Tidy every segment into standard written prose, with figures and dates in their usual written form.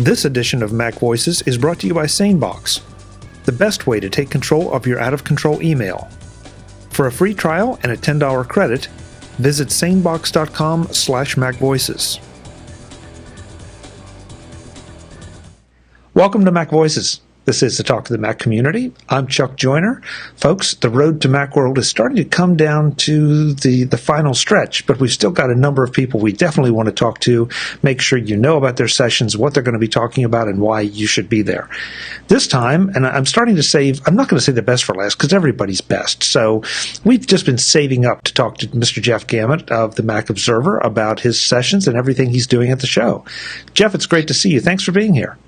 This edition of MacVoices is brought to you by SaneBox, the best way to take control of your out-of-control email. For a free trial and a $10 credit, visit sanebox.com/MacVoices. Welcome to MacVoices. This is the Talk to the Mac community. I'm Chuck Joyner. Folks, the road to Macworld is starting to come down to the final stretch, but we've still got a number of people we definitely want to talk to, make sure you know about their sessions, what they're going to be talking about, and why you should be there. This time, and I'm starting to save, I'm not going to say the best for last, because everybody's best. So we've just been saving up to talk to Mr. Jeff Gamet of the Mac Observer about his sessions and everything he's doing at the show. Jeff, it's great to see you. Thanks for being here.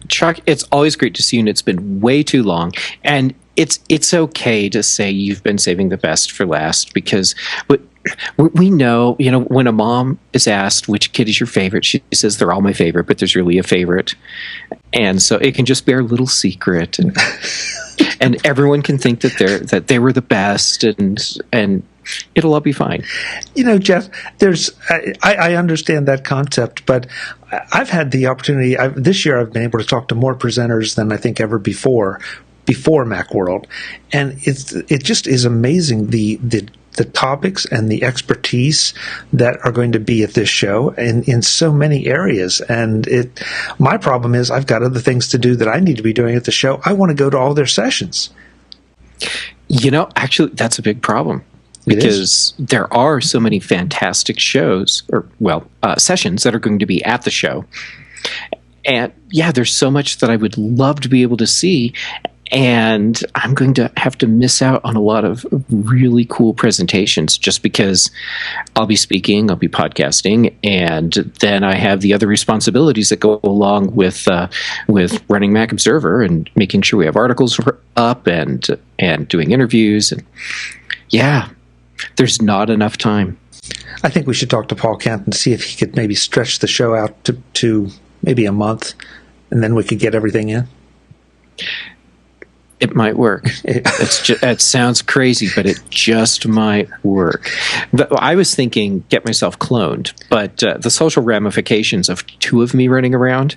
Chuck, it's always great to see you, and it's been way too long. And it's okay to say you've been saving the best for last, because we know, when a mom is asked which kid is your favorite, she says they're all my favorite, but there's really a favorite. And so it can just be our little secret, and everyone can think that they were the best, and it'll all be fine. Jeff, I understand that concept, but I've had the opportunity, this year I've been able to talk to more presenters than I think ever before Macworld, and it just is amazing the topics and the expertise that are going to be at this show in so many areas. And my problem is I've got other things to do that I need to be doing at the show. I want to go to all their sessions. Actually, that's a big problem. Because there are so many fantastic shows, sessions that are going to be at the show. And yeah, there's so much that I would love to be able to see. And I'm going to have to miss out on a lot of really cool presentations just because I'll be speaking, I'll be podcasting, and then I have the other responsibilities that go along with running Mac Observer and making sure we have articles up and doing interviews. And yeah, there's not enough time. I think we should talk to Paul Kent and see if he could maybe stretch the show out to maybe a month, and then we could get everything in. It might work. It sounds crazy, but it just might work. I was thinking get myself cloned, but the social ramifications of two of me running around,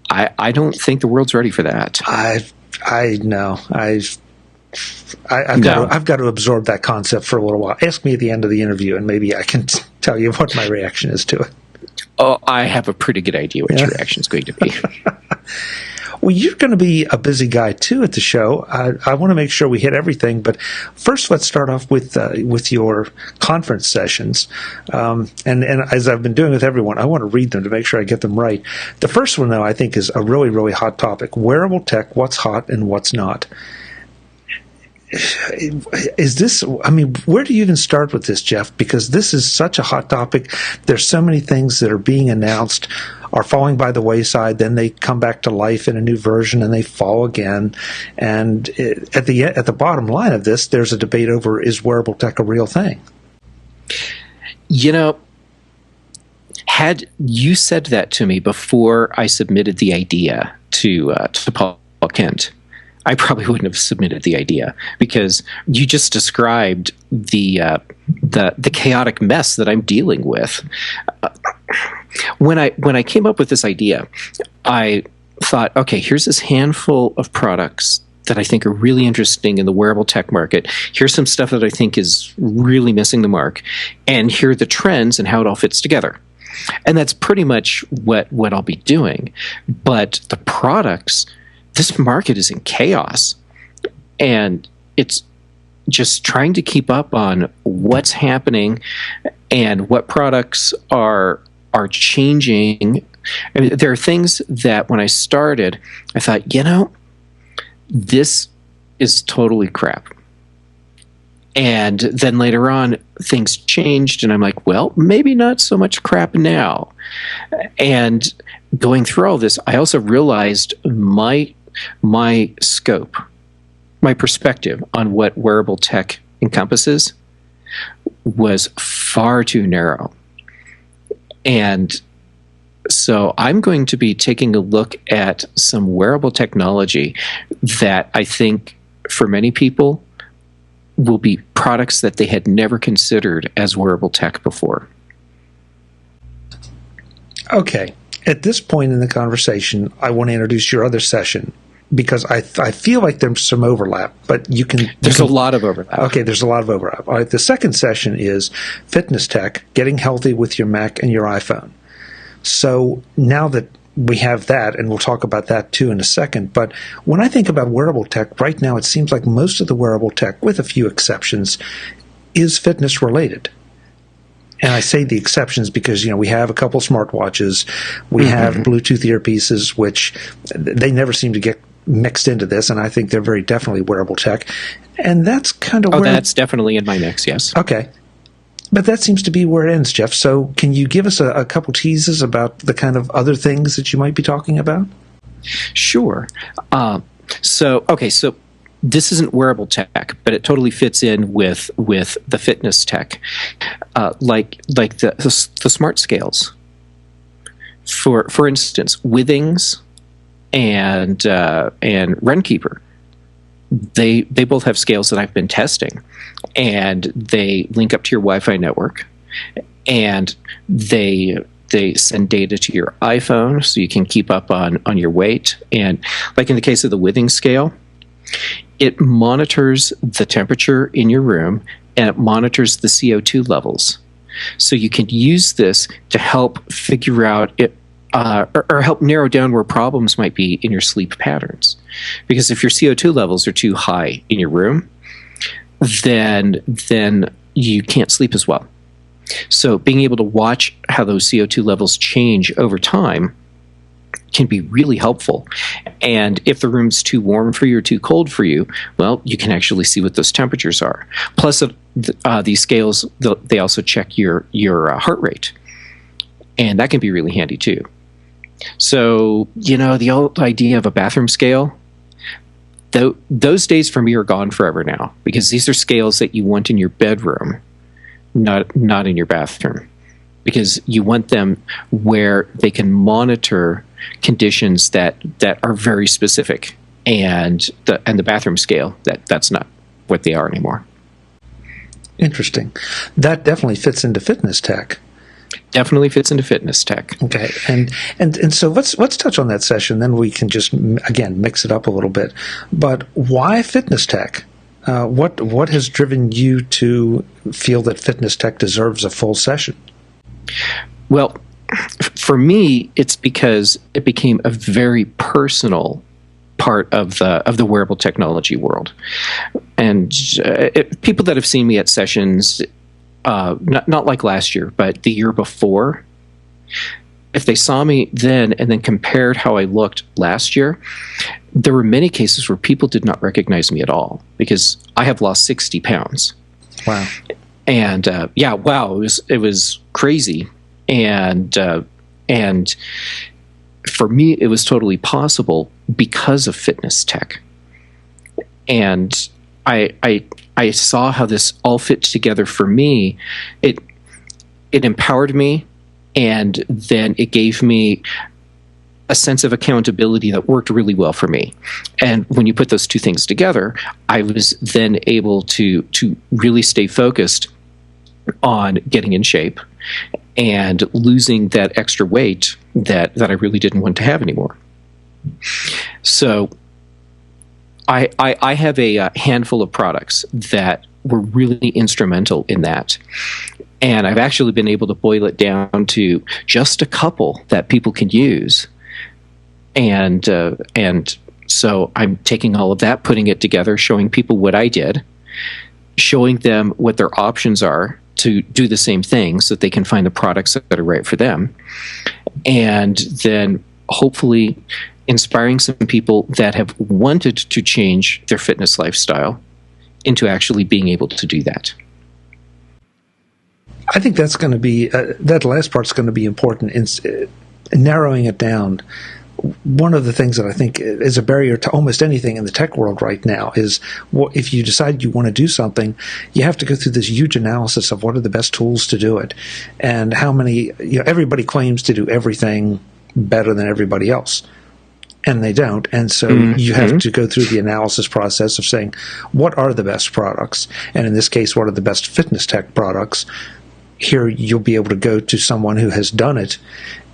I don't think the world's ready for that. I know. I've got to absorb that concept for a little while. Ask me at the end of the interview, and maybe I can tell you what my reaction is to it. Oh, I have a pretty good idea what your reaction is going to be. Well, you're going to be a busy guy, too, at the show. I want to make sure we hit everything. But first, let's start off with your conference sessions. And as I've been doing with everyone, I want to read them to make sure I get them right. The first one, though, I think is a really, really hot topic. Wearable tech, what's hot and what's not. Is this, where do you even start with this, Jeff? Because this is such a hot topic. There's so many things that are being announced, are falling by the wayside, then they come back to life in a new version and they fall again. And at the bottom line of this, there's a debate over, is wearable tech a real thing? Had you said that to me before I submitted the idea to Paul Kent, I probably wouldn't have submitted the idea, because you just described the chaotic mess that I'm dealing with. When I came up with this idea, I thought, okay, here's this handful of products that I think are really interesting in the wearable tech market. Here's some stuff that I think is really missing the mark, and here are the trends and how it all fits together. And that's pretty much what I'll be doing. But the products, this market is in chaos, and it's just trying to keep up on what's happening and what products are changing. There are things that when I started, I thought, this is totally crap. And then later on, things changed, and I'm like, well, maybe not so much crap now. And going through all this, I also realized my scope, my perspective on what wearable tech encompasses was far too narrow. And so I'm going to be taking a look at some wearable technology that I think for many people will be products that they had never considered as wearable tech before. Okay. At this point in the conversation, I want to introduce your other session, because I feel like there's some overlap, but There's a lot of overlap. Okay, there's a lot of overlap. All right, the second session is fitness tech, getting healthy with your Mac and your iPhone. So now that we have that, and we'll talk about that too in a second, but when I think about wearable tech, right now it seems like most of the wearable tech, with a few exceptions, is fitness related. And I say the exceptions because, we have a couple smartwatches, we have Bluetooth earpieces, which they never seem to get mixed into this, and I think they're very definitely wearable tech. And that's kind of where... that's definitely in my mix, yes. Okay. But that seems to be where it ends, Jeff. So can you give us a couple teases about the kind of other things that you might be talking about? Sure. So this isn't wearable tech, but it totally fits in with the fitness tech, like the smart scales. For instance, Withings and Runkeeper, they both have scales that I've been testing, and they link up to your Wi-Fi network, and they send data to your iPhone so you can keep up on your weight. And like in the case of the Withings scale, it monitors the temperature in your room, and it monitors the CO2 levels. So you can use this to help figure out it, or help narrow down where problems might be in your sleep patterns. Because if your CO2 levels are too high in your room, then you can't sleep as well. So being able to watch how those CO2 levels change over time can be really helpful. And if the room's too warm for you or too cold for you, well, you can actually see what those temperatures are. Plus, these scales, they also check your heart rate. And that can be really handy too. So, the old idea of a bathroom scale, those days for me are gone forever now, because these are scales that you want in your bedroom, not in your bathroom, because you want them where they can monitor conditions that are very specific, and the bathroom scale, that's not what they are anymore. Interesting. That definitely fits into fitness tech. Definitely fits into fitness tech. Okay, and so let's touch on that session. Then we can just again mix it up a little bit. But why fitness tech? What has driven you to feel that fitness tech deserves a full session? Well, for me, it's because it became a very personal part of the wearable technology world, and people that have seen me at sessions. Not like last year, but the year before, if they saw me then and then compared how I looked last year, there were many cases where people did not recognize me at all, because I have lost 60 pounds. Wow. And it was crazy. And for me, it was totally possible because of fitness tech. And I saw how this all fit together for me. It empowered me, and then it gave me a sense of accountability that worked really well for me. And when you put those two things together, I was then able to really stay focused on getting in shape and losing that extra weight that I really didn't want to have anymore. So I have a handful of products that were really instrumental in that. And I've actually been able to boil it down to just a couple that people can use. And so I'm taking all of that, putting it together, showing people what I did, showing them what their options are to do the same thing so that they can find the products that are right for them. And then hopefully inspiring some people that have wanted to change their fitness lifestyle into actually being able to do that. I think that's going to be, that last part's going to be important in narrowing it down. One of the things that I think is a barrier to almost anything in the tech world right now is if you decide you want to do something, you have to go through this huge analysis of what are the best tools to do it, and how many, everybody claims to do everything better than everybody else. And they don't. And so you have to go through the analysis process of saying, what are the best products? And in this case, what are the best fitness tech products? here you'll be able to go to someone who has done it.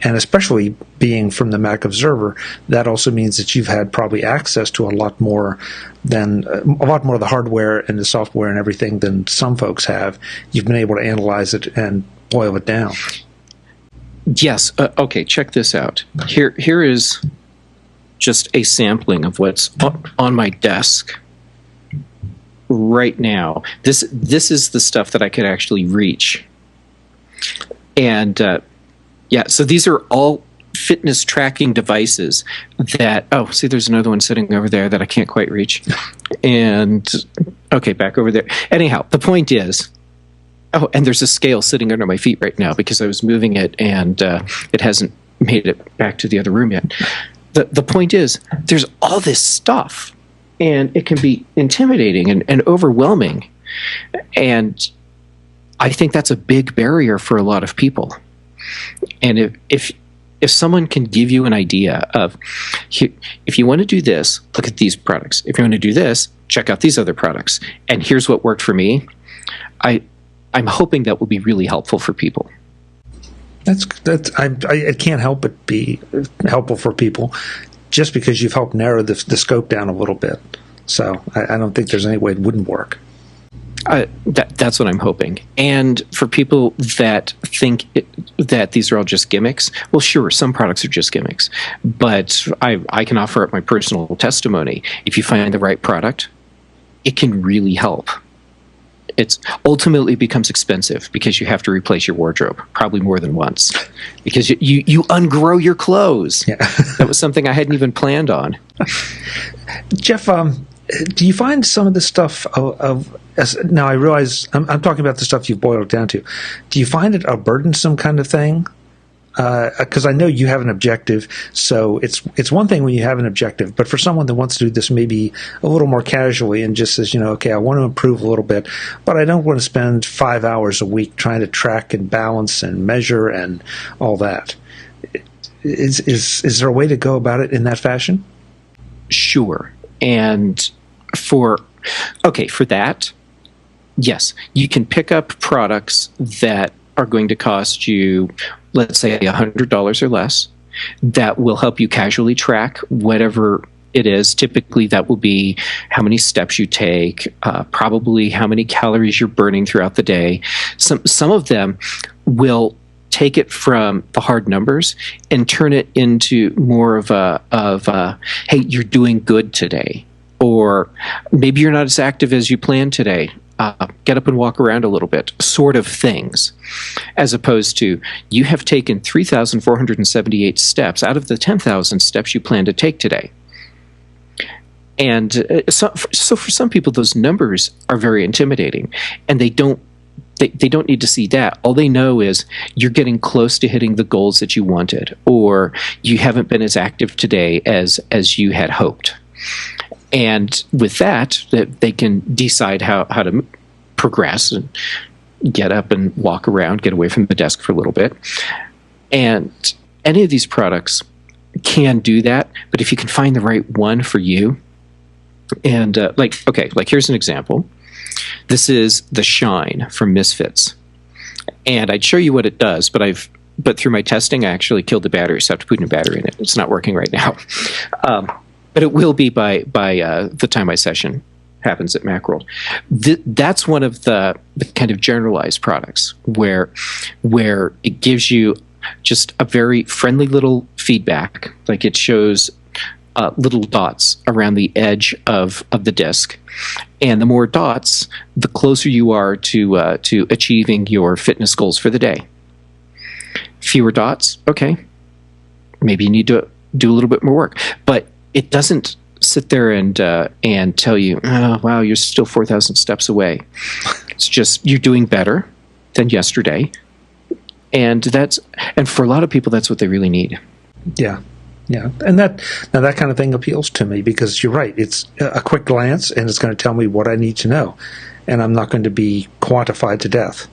And especially being from the Mac Observer, that also means that you've had probably access to a lot more of the hardware and the software and everything than some folks have. You've been able to analyze it and boil it down. Yes. Okay, check this out. Here is just a sampling of what's on my desk right now. This is the stuff that I could actually reach. And yeah, so these are all fitness tracking devices that, see, there's another one sitting over there that I can't quite reach. And, okay, back over there. Anyhow, the point is, and there's a scale sitting under my feet right now because I was moving it and it hasn't made it back to the other room yet. The point is, there's all this stuff, and it can be intimidating and overwhelming. And I think that's a big barrier for a lot of people. And if someone can give you an idea of, if you want to do this, look at these products. If you want to do this, check out these other products. And here's what worked for me. I'm hoping that will be really helpful for people. It can't help but be helpful for people, just because you've helped narrow the scope down a little bit. So I don't think there's any way it wouldn't work. That's what I'm hoping. And for people that think that these are all just gimmicks, well, sure, some products are just gimmicks. But I can offer up my personal testimony. If you find the right product, it can really help. It ultimately becomes expensive because you have to replace your wardrobe, probably more than once, because you ungrow your clothes. Yeah. That was something I hadn't even planned on. Jeff, do you find some of the stuff now I realize I'm talking about the stuff you've boiled it down to. Do you find it a burdensome kind of thing? Because I know you have an objective, so it's one thing when you have an objective, but for someone that wants to do this maybe a little more casually and just says, okay, I want to improve a little bit, but I don't want to spend 5 hours a week trying to track and balance and measure and all that. Is there a way to go about it in that fashion? Sure. And for that, yes, you can pick up products that are going to cost you, let's say, $100 or less, that will help you casually track whatever it is. Typically, that will be how many steps you take, probably how many calories you're burning throughout the day. Some of them will take it from the hard numbers and turn it into more of a hey, you're doing good today. Or maybe you're not as active as you planned today. Get up and walk around a little bit, sort of things, as opposed to you have taken 3,478 steps out of the 10,000 steps you plan to take today. And so for some people, those numbers are very intimidating, and they don't need to see that. All they know is you're getting close to hitting the goals that you wanted, or you haven't been as active today as you had hoped. And with that they can decide how to progress and get up and walk around, get away from the desk for a little bit. And any of these products can do that, but if you can find the right one for you, and here's an example. This is the Shine from Misfits. And I'd show you what it does, but through my testing, I actually killed the battery, so I have to put a new battery in it. It's not working right now. But it will be by the time my session happens at Macworld. That's one of the kind of generalized products where it gives you just a very friendly little feedback. Like it shows little dots around the edge of the disc. And the more dots, the closer you are to achieving your fitness goals for the day. Fewer dots, okay. Maybe you need to do a little bit more work. But it doesn't sit there and tell you, oh, wow, you're still 4,000 steps away. It's just you're doing better than yesterday, and for a lot of people, that's what they really need. Yeah, and that kind of thing appeals to me because you're right. It's a quick glance, and it's going to tell me what I need to know, and I'm not going to be quantified to death.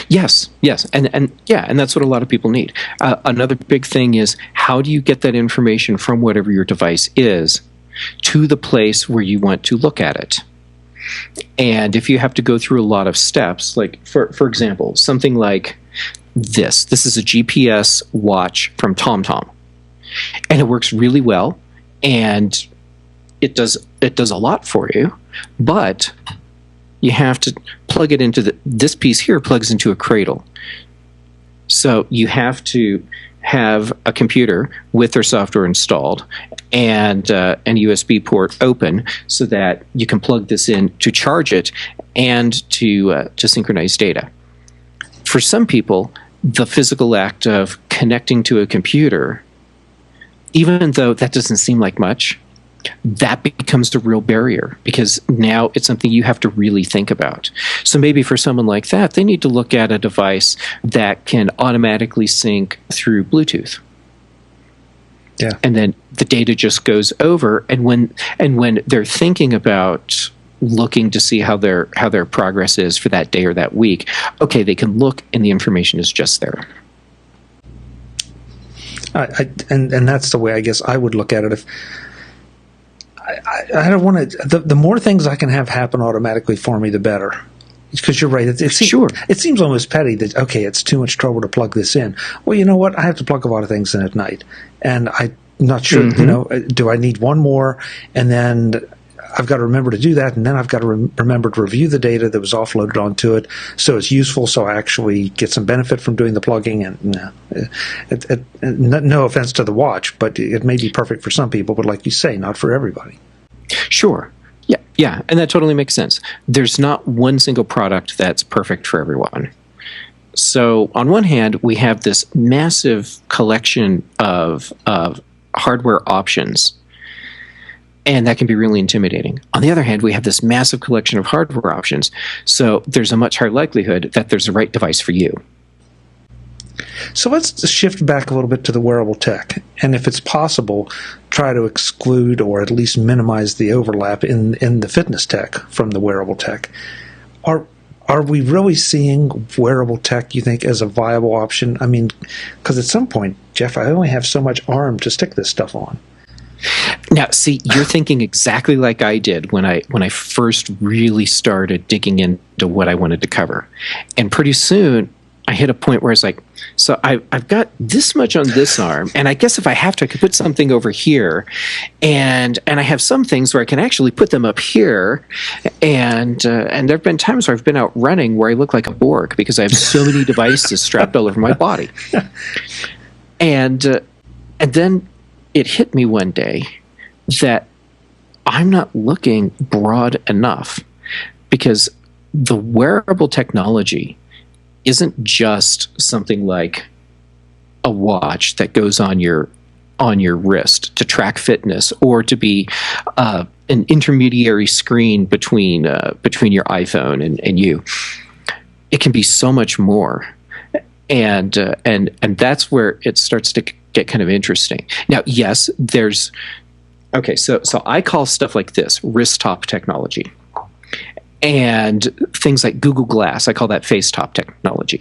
Yes, and that's what a lot of people need. Another big thing is, how do you get that information from whatever your device is to the place where you want to look at it? And if you have to go through a lot of steps, like for example, something like this is a GPS watch from TomTom, and it works really well, and it does a lot for you, but you have to plug it into this piece here plugs into a cradle. So you have to have a computer with their software installed and a USB port open so that you can plug this in to charge it and to synchronize data. For some people, the physical act of connecting to a computer, even though that doesn't seem like much, that becomes the real barrier, because now it's something you have to really think about. So maybe for someone like that, they need to look at a device that can automatically sync through Bluetooth. Yeah. And then the data just goes over, and when they're thinking about looking to see how their progress is for that day or that week, okay, they can look and the information is just there. And that's the way I guess I would look at it. If I don't want to, the more things I can have happen automatically for me, the better. Because you're right. It seems almost petty that, okay, it's too much trouble to plug this in. Well, you know what? I have to plug a lot of things in at night. And I'm not sure, do I need one more? And then I've got to remember to do that. And then I've got to remember to review the data that was offloaded onto it so it's useful, so I actually get some benefit from doing the plugging. And no offense to the watch, but it may be perfect for some people, but like you say, not for everybody. Sure. Yeah, and that totally makes sense. There's not one single product that's perfect for everyone. So on one hand, we have this massive collection of hardware options, and that can be really intimidating. On the other hand, we have this massive collection of hardware options, so there's a much higher likelihood that there's the right device for you. So let's shift back a little bit to the wearable tech, and if it's possible, try to exclude or at least minimize the overlap in the fitness tech from the wearable tech. Are we really seeing wearable tech, you think, as a viable option? I mean, because at some point, Jeff, I only have so much arm to stick this stuff on. Now, see, you're thinking exactly like I did when I first really started digging into what I wanted to cover. And pretty soon, I hit a point where it's like, so I've got this much on this arm, and I guess if I have to, I could put something over here, and I have some things where I can actually put them up here, and there have been times where I've been out running where I look like a Borg because I have so many devices strapped all over my body, and then it hit me one day that I'm not looking broad enough, because the wearable technology isn't just something like a watch that goes on your wrist to track fitness, or to be an intermediary screen between your iPhone and you. It can be so much more, and that's where it starts to get kind of interesting. Now, yes, there's so I call stuff like this wrist top technology. And things like Google Glass, I call that face top technology.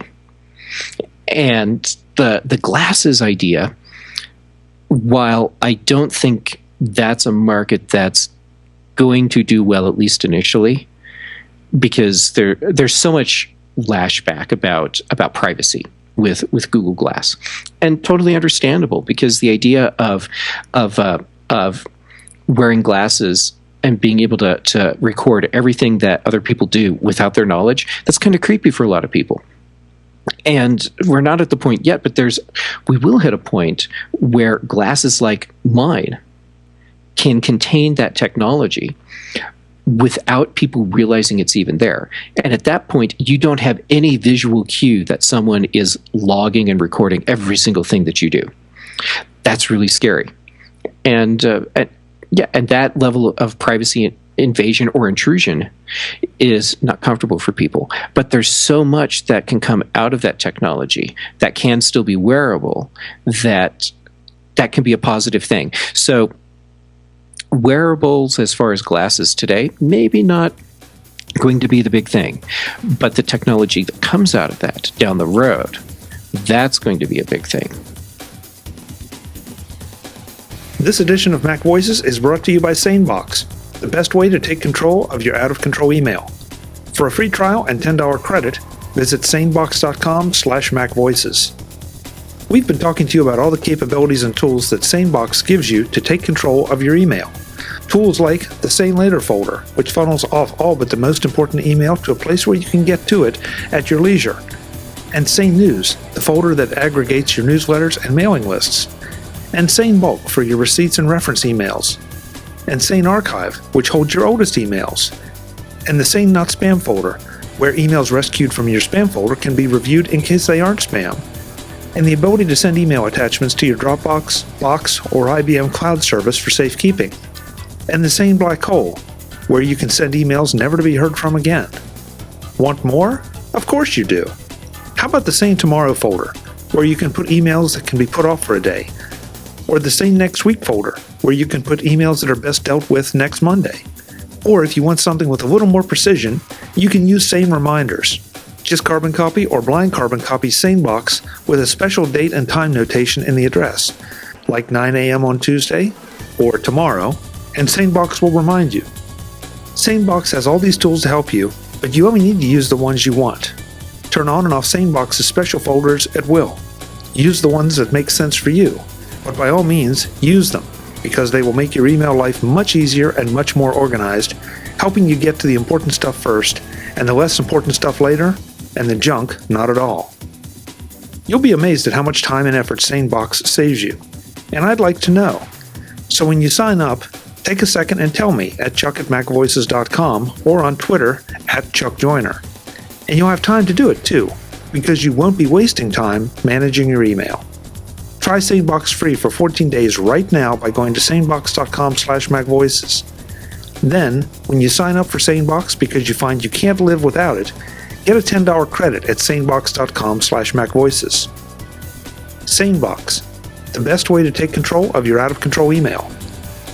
And the glasses idea, while I don't think that's a market that's going to do well, at least initially, because there's so much lashback about privacy with Google Glass, and totally understandable, because the idea of wearing glasses and being able to record everything that other people do without their knowledge, that's kind of creepy for a lot of people. And we're not at the point yet, but we will hit a point where glasses like mine can contain that technology without people realizing it's even there. And at that point, you don't have any visual cue that someone is logging and recording every single thing that you do. That's really scary. And that level of privacy invasion or intrusion is not comfortable for people. But there's so much that can come out of that technology that can still be wearable, that can be a positive thing. So wearables, as far as glasses today, maybe not going to be the big thing. But the technology that comes out of that down the road, that's going to be a big thing. This edition of MacVoices is brought to you by SaneBox. the best way to take control of your out-of-control email. For a free trial and $10 credit, visit sanebox.com/MacVoices. We've been talking to you about all the capabilities and tools that SaneBox gives you to take control of your email. Tools like the Sane Later folder, which funnels off all but the most important email to a place where you can get to it at your leisure. And Sane News, the folder that aggregates your newsletters and mailing lists. And Sane Bulk for your receipts and reference emails. And Sane Archive, which holds your oldest emails. And the Sane Not Spam folder, where emails rescued from your spam folder can be reviewed in case they aren't spam. And the ability to send email attachments to your Dropbox, Box, or IBM cloud service for safekeeping. And the Sane Black Hole, where you can send emails never to be heard from again. Want more? Of course you do. How about the Sane Tomorrow folder, where you can put emails that can be put off for a day? Or the Sane Next Week folder, where you can put emails that are best dealt with next Monday. Or if you want something with a little more precision, you can use Sane Reminders. Just carbon copy or blind carbon copy SaneBox with a special date and time notation in the address, like 9 a.m. on Tuesday or tomorrow, and SaneBox will remind you. SaneBox has all these tools to help you, but you only need to use the ones you want. Turn on and off SaneBox's special folders at will. Use the ones that make sense for you, but by all means, use them, because they will make your email life much easier and much more organized, helping you get to the important stuff first, and the less important stuff later, and the junk not at all. You'll be amazed at how much time and effort SaneBox saves you, and I'd like to know. So when you sign up, take a second and tell me at chuck@macvoices.com or on Twitter @ChuckJoyner. And you'll have time to do it too, because you won't be wasting time managing your email. Try SaneBox free for 14 days right now by going to sanebox.com/MacVoices. Then, when you sign up for SaneBox because you find you can't live without it, get a $10 credit at sanebox.com/MacVoices. SaneBox, the best way to take control of your out-of-control email.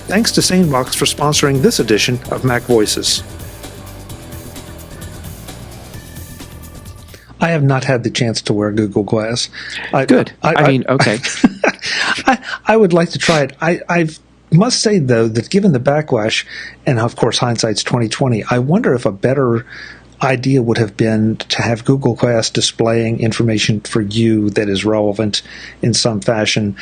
Thanks to SaneBox for sponsoring this edition of MacVoices. I have not had the chance to wear Google Glass. Good. I mean, okay. I would like to try it. I must say, though, that given the backlash, and of course hindsight's 2020, I wonder if a better idea would have been to have Google Glass displaying information for you that is relevant in some fashion.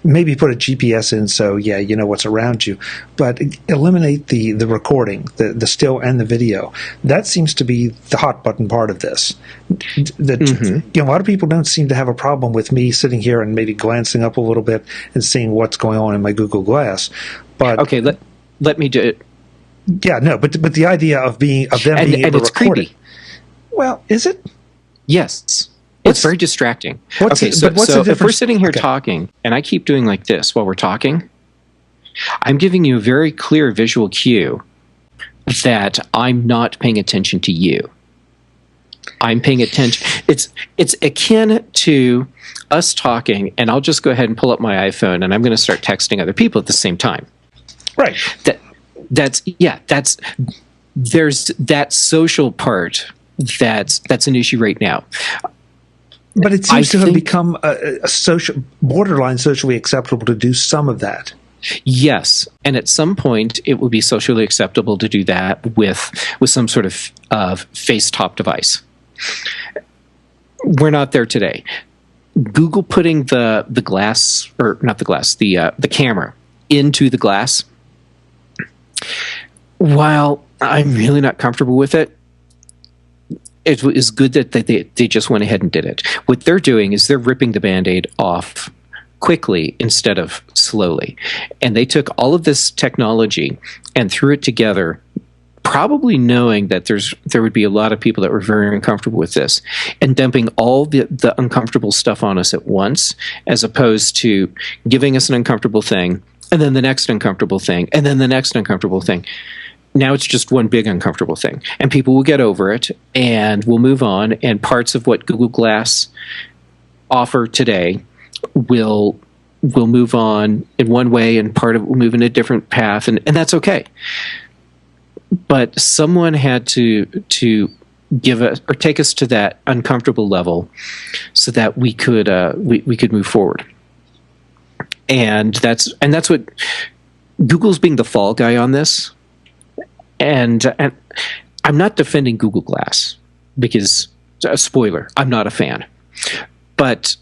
Maybe put a GPS in so, yeah, you know what's around you. But eliminate the recording, the still and the video. That seems to be the hot button part of this. You know, a lot of people don't seem to have a problem with me sitting here and maybe glancing up a little bit and seeing what's going on in my Google Glass. But okay, let me do it. Yeah, no, but the idea of them being able to record it. Well, is it? Yes. It's very distracting. So if we're sitting here talking, and I keep doing like this while we're talking, I'm giving you a very clear visual cue that I'm not paying attention to you. I'm paying attention. It's akin to us talking, and I'll just go ahead and pull up my iPhone, and I'm going to start texting other people at the same time. Right. There's that social part that's an issue right now. But it seems to have become a borderline socially acceptable to do some of that. Yes, and at some point it will be socially acceptable to do that with some sort of face-top device. We're not there today. Google putting the glass, or not the glass, the camera into the glass. While I'm really not comfortable with it, it was good that they just went ahead and did it. What they're doing is they're ripping the Band-Aid off quickly instead of slowly. And they took all of this technology and threw it together, probably knowing that there would be a lot of people that were very uncomfortable with this, and dumping all the uncomfortable stuff on us at once, as opposed to giving us an uncomfortable thing, and then the next uncomfortable thing, and then the next uncomfortable thing. Now it's just one big uncomfortable thing, and people will get over it, and we'll move on, and parts of what Google Glass offer today will move on in one way, and part of it will move in a different path, and that's okay. But someone had to give us, or take us to that uncomfortable level so that we could move forward. And that's what Google's being the fall guy on this, and I'm not defending Google Glass because, spoiler, I'm not a fan. But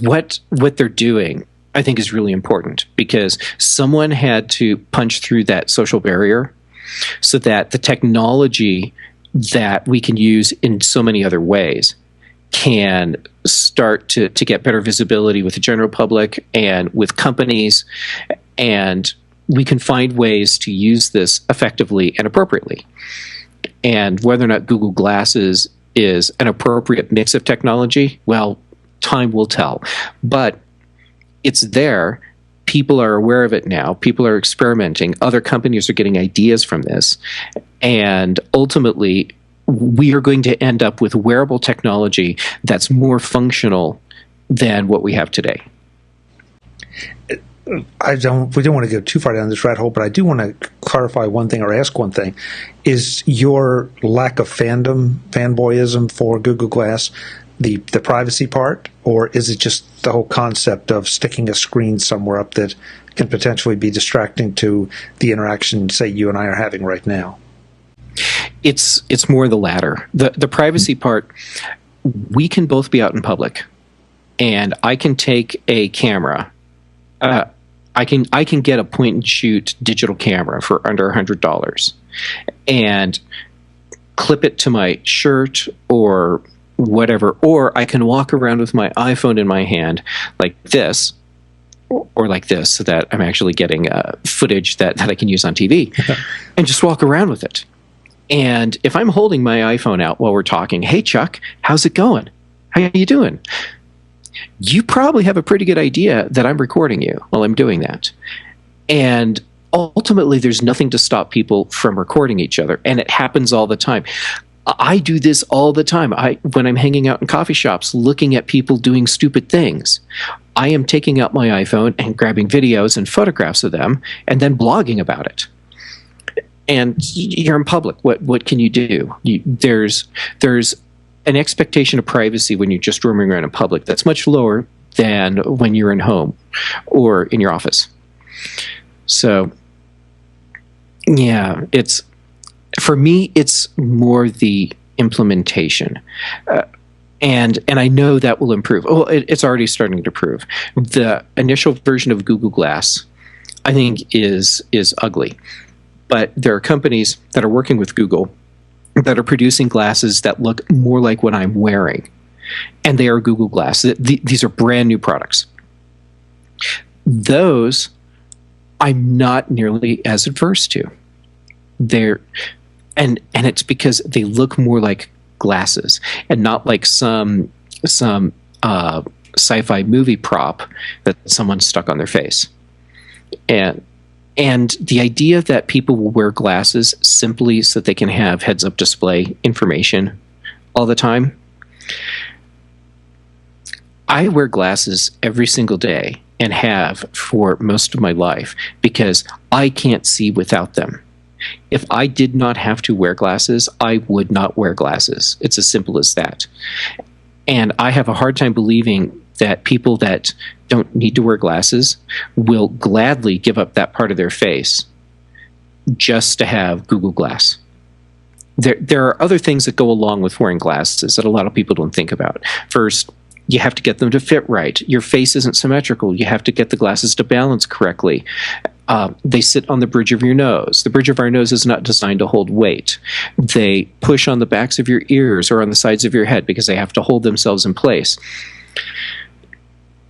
what they're doing, I think, is really important because someone had to punch through that social barrier so that the technology that we can use in so many other ways can start to get better visibility with the general public and with companies, and we can find ways to use this effectively and appropriately. And whether or not Google Glasses is an appropriate mix of technology, well, time will tell. But it's there. People are aware of it now. People are experimenting. Other companies are getting ideas from this. And ultimately, we are going to end up with wearable technology that's more functional than what we have today. We don't want to go too far down this rat hole, but I do want to clarify one thing or ask one thing. Is your lack of fanboyism for Google Glass the privacy part, or is it just the whole concept of sticking a screen somewhere up that can potentially be distracting to the interaction, say, you and I are having right now? It's more the latter. The privacy part, we can both be out in public, and I can take a camera. I can get a point and shoot digital camera for under $100 and clip it to my shirt or whatever, or I can walk around with my iPhone in my hand like this or like this, so that I'm actually getting footage that I can use on TV and just walk around with it. And if I'm holding my iPhone out while we're talking, hey, Chuck, how's it going? How you doing? You probably have a pretty good idea that I'm recording you while I'm doing that. And ultimately, there's nothing to stop people from recording each other. And it happens all the time. I do this all the time. When I'm hanging out in coffee shops looking at people doing stupid things, I am taking out my iPhone and grabbing videos and photographs of them and then blogging about it. And you're in public. What can you do? There's an expectation of privacy when you're just roaming around in public that's much lower than when you're in home or in your office. So, yeah, for me, it's more the implementation. And I know that will improve. Oh, it's already starting to improve. The initial version of Google Glass, I think, is ugly. But there are companies that are working with Google that are producing glasses that look more like what I'm wearing. And they are Google Glass. These are brand new products. Those I'm not nearly as adverse to. And it's because they look more like glasses and not like some sci-fi movie prop that someone stuck on their face. And the idea that people will wear glasses simply so that they can have heads-up display information all the time. I wear glasses every single day and have for most of my life because I can't see without them. If I did not have to wear glasses, I would not wear glasses. It's as simple as that. And I have a hard time believing that people that don't need to wear glasses will gladly give up that part of their face just to have Google Glass. There are other things that go along with wearing glasses that a lot of people don't think about. First, you have to get them to fit right. Your face isn't symmetrical. You have to get the glasses to balance correctly. They sit on the bridge of your nose. The bridge of our nose is not designed to hold weight. They push on the backs of your ears or on the sides of your head because they have to hold themselves in place.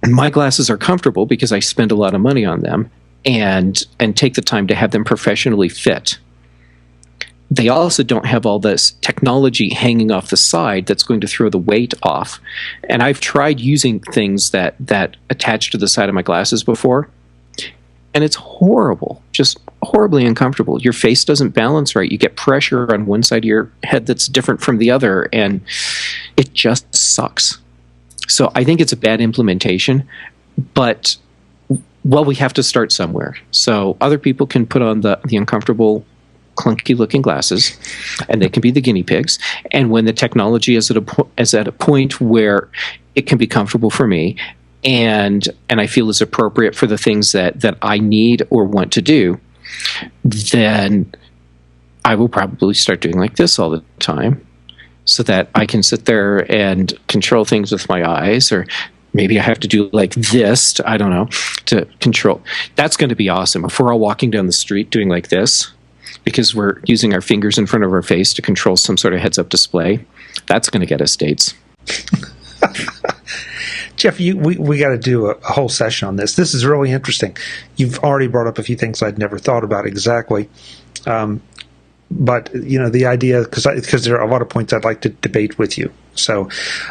My glasses are comfortable because I spend a lot of money on them and take the time to have them professionally fit. They also don't have all this technology hanging off the side that's going to throw the weight off. And I've tried using things that attach to the side of my glasses before, and it's horrible, just horribly uncomfortable. Your face doesn't balance right. You get pressure on one side of your head that's different from the other, and it just sucks. So I think it's a bad implementation, but, well, we have to start somewhere. So other people can put on the uncomfortable, clunky-looking glasses, and they can be the guinea pigs. And when the technology is at a point where it can be comfortable for me, and I feel is appropriate for the things that I need or want to do, then I will probably start doing like this all the time, so that I can sit there and control things with my eyes, or maybe I have to do like this, I don't know, to control. That's going to be awesome. If we're all walking down the street doing like this, because we're using our fingers in front of our face to control some sort of heads-up display, that's going to get us dates. Jeff, we got to do a whole session on this. This is really interesting. You've already brought up a few things I'd never thought about exactly. But, the idea, because there are a lot of points I'd like to debate with you. So,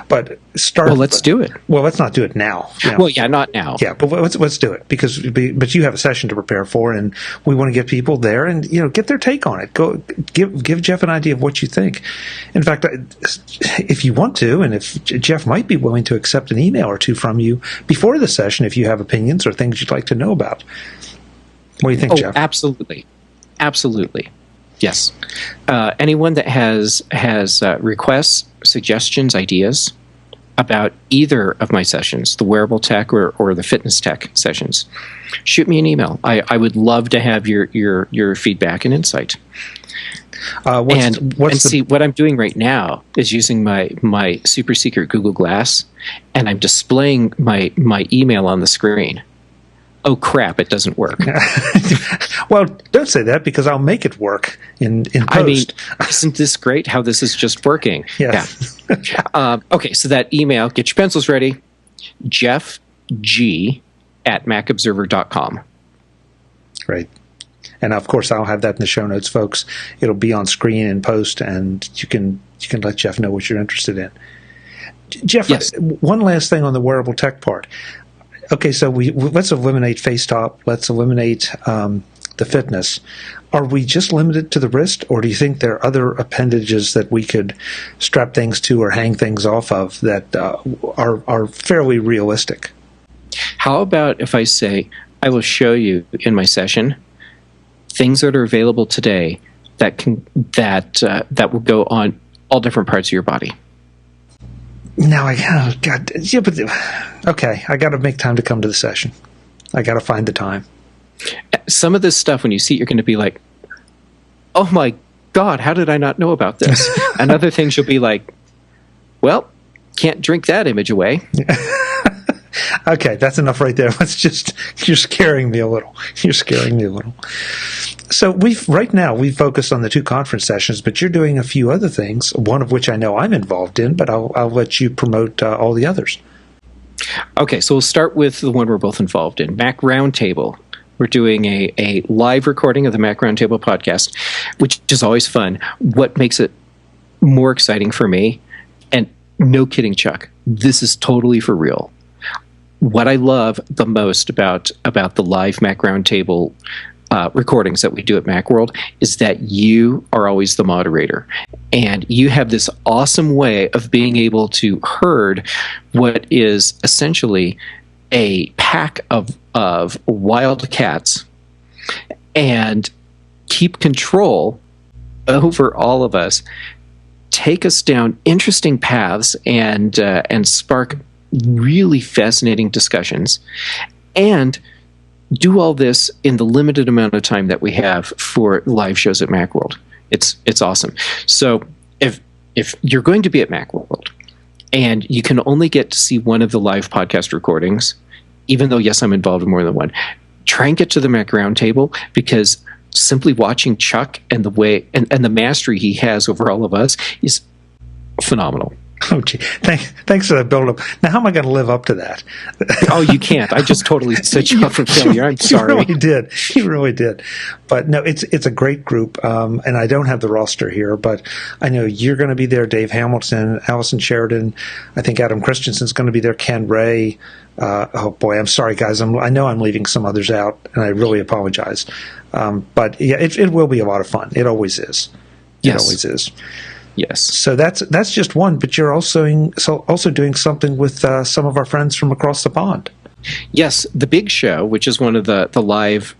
but start. Well, let's do it. Well, let's not do it now. Well, yeah, not now. Yeah, but let's do it, but you have a session to prepare for, and we want to get people there and get their take on it. Go give Jeff an idea of what you think. In fact, if you want to, and if Jeff might be willing to accept an email or two from you before the session, if you have opinions or things you'd like to know about. What do you think, Jeff? Absolutely. Yes. Anyone that has requests, suggestions, ideas about either of my sessions, the Wearable Tech or the Fitness Tech sessions, shoot me an email. I would love to have your feedback and insight. See, what I'm doing right now is using my super secret Google Glass, and I'm displaying my email on the screen. Oh, crap, it doesn't work. Well, don't say that, because I'll make it work in post. I mean, isn't this great how this is just working? Yeah. Okay, so that email, get your pencils ready, jeffg@macobserver.com. Great. And, of course, I'll have that in the show notes, folks. It'll be on screen in post, and you can let Jeff know what you're interested in. Jeff, yes. One last thing on the Wearable Tech part. Okay, so let's eliminate FaceTop. Let's eliminate the fitness. Are we just limited to the wrist, or do you think there are other appendages that we could strap things to or hang things off of that are fairly realistic? How about if I say, I will show you in my session things that are available today that will go on all different parts of your body? Now okay, I got to make time to come to the session. I got to find the time. Some of this stuff, when you see it, you're going to be like, oh my God, how did I not know about this? And other things you'll be like, well, can't drink that image away. Okay, that's enough right there. You're scaring me a little. So right now we focus on the 2 conference sessions, but you're doing a few other things, one of which I know I'm involved in, but I'll let you promote all the others. Okay, so we'll start with the one we're both involved in, Mac Roundtable. We're doing a live recording of the Mac Roundtable podcast, which is always fun. What makes it more exciting for me, and no kidding, Chuck, this is totally for real. What I love the most about the live Mac Roundtable recordings that we do at Macworld is that you are always the moderator, and you have this awesome way of being able to herd what is essentially a pack of wild cats and keep control over all of us, take us down interesting paths, and spark really fascinating discussions, and do all this in the limited amount of time that we have for live shows at Macworld. It's awesome. So if you're going to be at Macworld and you can only get to see one of the live podcast recordings, even though, yes, I'm involved in more than one, try and get to the Mac Roundtable, because simply watching Chuck and the way and the mastery he has over all of us is phenomenal. Oh, gee. Thanks for that build-up. Now, how am I going to live up to that? Oh, you can't. I just totally set you up for failure. I'm sorry. You really did. But no, it's a great group, and I don't have the roster here, but I know you're going to be there, Dave Hamilton, Allison Sheridan. I think Adam Christensen's going to be there, Ken Ray. Oh, boy, I'm sorry, guys. I know I'm leaving some others out, and I really apologize. But, yeah, it will be a lot of fun. It always is. It always is. Yes. So that's just one, but you're also doing something with some of our friends from across the pond. Yes, the Big Show, which is one of the live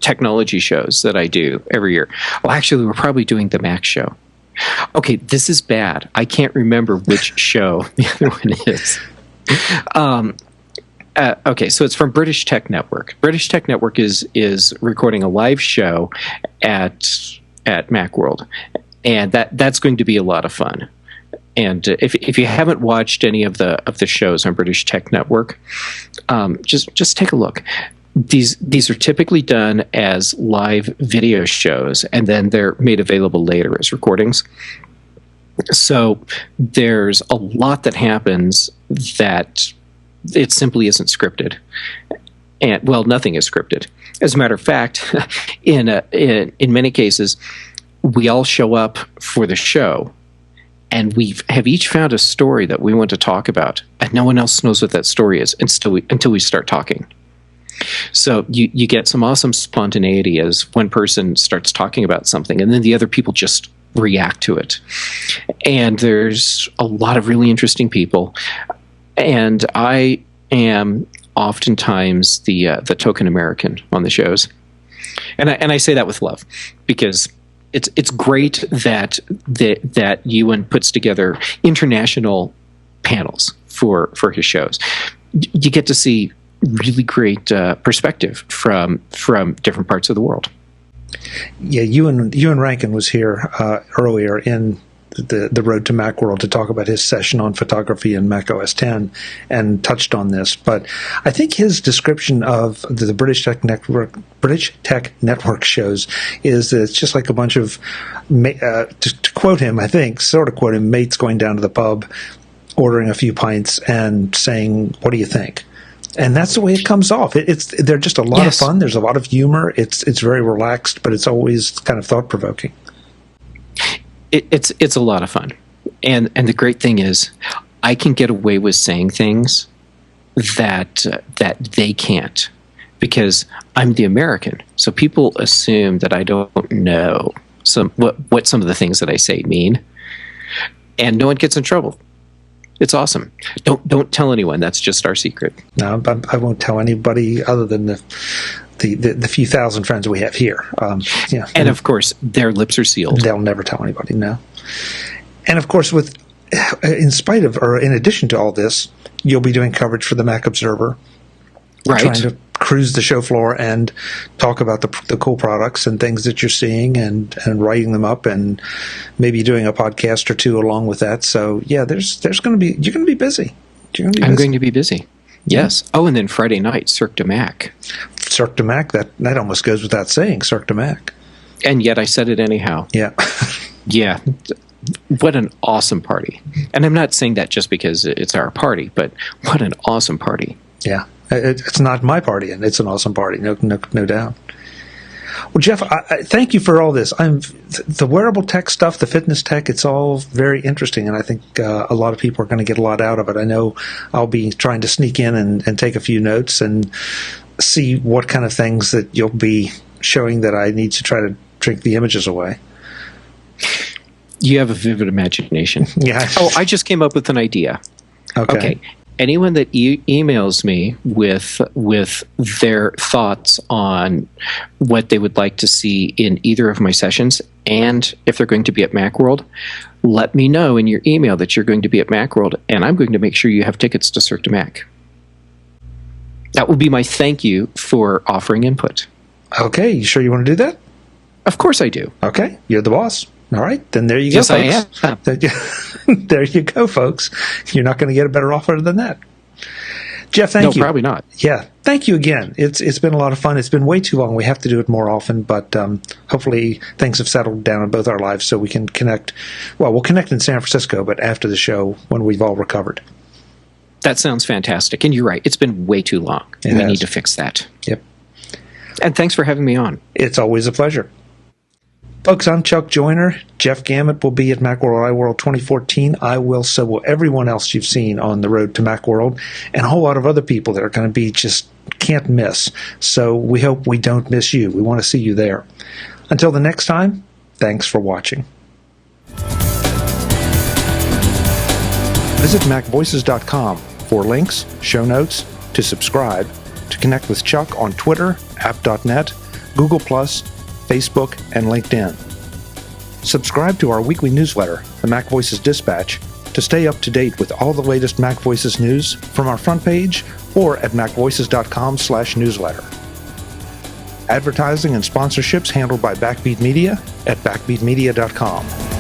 technology shows that I do every year. Well, actually, we're probably doing the Mac Show. Okay, this is bad. I can't remember which show the other one is. Okay, so it's from British Tech Network. British Tech Network is recording a live show at Macworld, and that's going to be a lot of fun. And if you haven't watched any of the shows on British Tech Network, just take a look. These are typically done as live video shows, and then they're made available later as recordings. So there's a lot that happens that it simply isn't scripted, and well, nothing is scripted. As a matter of fact, in many cases, we all show up for the show, and we have each found a story that we want to talk about, and no one else knows what that story is until we start talking. So you get some awesome spontaneity as one person starts talking about something, and then the other people just react to it. And there's a lot of really interesting people, and I am oftentimes the token American on the shows, and I say that with love, because it's great that Ewan puts together international panels for his shows. You get to see really great perspective from different parts of the world. Yeah, Ewan Rankin was here earlier in the Road to Macworld to talk about his session on photography in Mac OS X, and touched on this. But I think his description of the British Tech Network shows is that it's just like a bunch of, to quote him, I think, sort of quote him, mates going down to the pub, ordering a few pints, and saying, "What do you think?" And that's the way it comes off. They're just a lot of fun. There's a lot of humor. It's very relaxed, but it's always kind of thought provoking. It's a lot of fun, and the great thing is, I can get away with saying things that they can't, because I'm the American. So people assume that I don't know what some of the things that I say mean, and no one gets in trouble. It's awesome. Don't tell anyone. That's just our secret. No, I won't tell anybody other than the few thousand friends we have here. Yeah, and of course, their lips are sealed. They'll never tell anybody. No. And of course, in addition to all this, you'll be doing coverage for the Mac Observer, right? Trying to cruise the show floor and talk about the cool products and things that you're seeing, and writing them up, and maybe doing a podcast or two along with that. So yeah, you're going to be busy. I'm going to be busy. Yes. Oh, and then Friday night, Cirque du Mac. Cirque du Mac, that almost goes without saying, Cirque du Mac. And yet I said it anyhow. Yeah. Yeah. What an awesome party. And I'm not saying that just because it's our party, but what an awesome party. Yeah. It's not my party, and it's an awesome party, no doubt. Well, Jeff, I thank you for all this. The wearable tech stuff, the fitness tech, it's all very interesting, and I think a lot of people are going to get a lot out of it. I know I'll be trying to sneak in and take a few notes and see what kind of things that you'll be showing that I need to try to drink the images away. You have a vivid imagination. Yeah. Oh, I just came up with an idea. Okay. Anyone that emails me with their thoughts on what they would like to see in either of my sessions, and if they're going to be at Macworld, let me know in your email that you're going to be at Macworld, and I'm going to make sure you have tickets to Cirque du Mac. That will be my thank you for offering input. Okay, you sure you want to do that? Of course I do. Okay, you're the boss. All right, then there you go, yes, folks. I am. There you go, folks. You're not going to get a better offer than that. Jeff, thank you. No, probably not. Yeah, thank you again. It's been a lot of fun. It's been way too long. We have to do it more often, but hopefully things have settled down in both our lives so we can connect. Well, we'll connect in San Francisco, but after the show when we've all recovered. That sounds fantastic. And you're right. It's been way too long. We need to fix that. Yep. And thanks for having me on. It's always a pleasure. Folks, I'm Chuck Joyner. Jeff Gamet will be at Macworld iWorld 2014. So will everyone else you've seen on the road to Macworld, and a whole lot of other people that are going to be just can't miss. So we hope we don't miss you. We want to see you there. Until the next time, thanks for watching. Visit MacVoices.com for links, show notes, to subscribe, to connect with Chuck on Twitter, app.net, Google+, Facebook, and LinkedIn. Subscribe to our weekly newsletter, the MacVoices Dispatch, to stay up to date with all the latest MacVoices news from our front page or at macvoices.com/newsletter. Advertising and sponsorships handled by Backbeat Media at backbeatmedia.com.